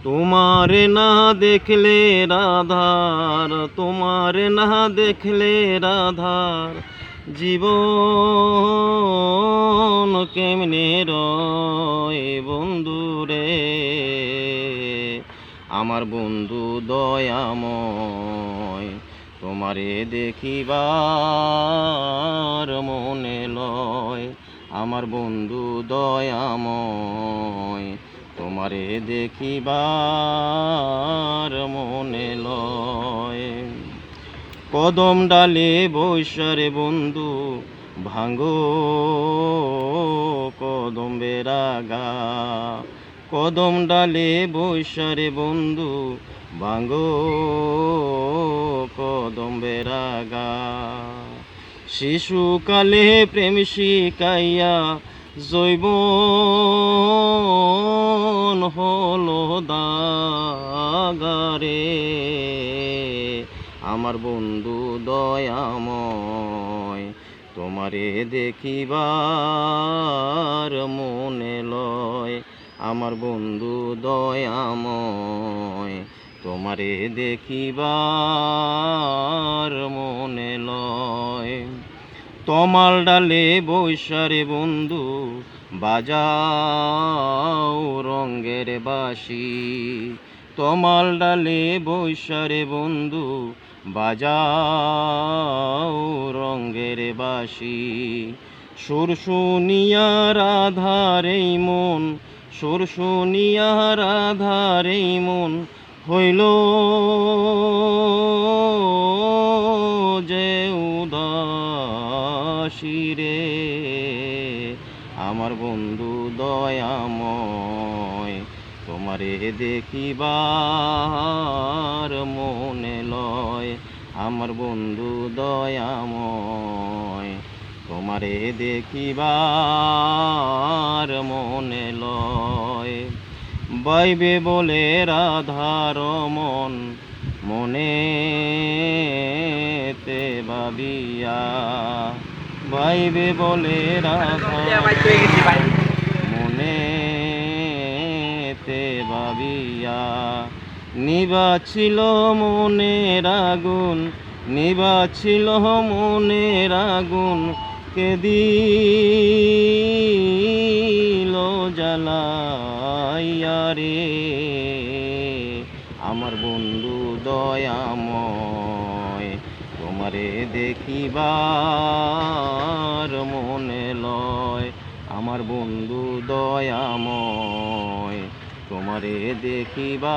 তোমারে না দেখলে রাধার, তোমারে না দেখলে রাধার জীবন কেমনে রয় বন্ধুরে। আমার বন্ধু দয়াময়, তোমারে দেখিবার মনে লয়। আমার বন্ধু দয়াময়, তোমারে দেখিবার মনে লয়। কদম ডালে বৈশারে বন্ধু ভাঙ্গো কদম বেরাগা। কদম ডালে বৈশারে বন্ধু ভাঙ্গো কদম বেরাগা। শিশুকালে প্রেম শিকাইয়া জৈবন হলো দাগারে। আমার বন্ধু দয়াময়, তোমারে দেখিবার মনে লয়। আমার বন্ধু দয়াময়, তোমারে দেখিবার মনে লয়। তমাল ডালে বৈশারে বন্ধু বাজাও রঙ্গের বাঁশি। তমাল ডালে বৈশারে বন্ধু বাজাও রঙ্গের বাঁশি। সুর শুনিয়া রাধার এই মন, সুর শুনিয়া রাধার এই মন হইল যে উদাসী রে। আমার বন্ধু দয়াময়, তোমারে দেখিবার মনে লয়। আমার বন্ধু দয়াময়, তোমারে দেখিবার মনে লয়। বাইবে বলে রাধার মন মনেতে ভাবিয়া। বাইবে বলে রাধার মনেতে ভাবিয়া। নিবাছিল মনের আগুন, নিবাছিল মনের আগুন, কে দিল জ্বালাইয়া রে। আমার বন্ধু দয়াময়, তোমারে দেখিবার মনে লয়। আমার বন্ধু দয়াময়, তোমারে দেখিবার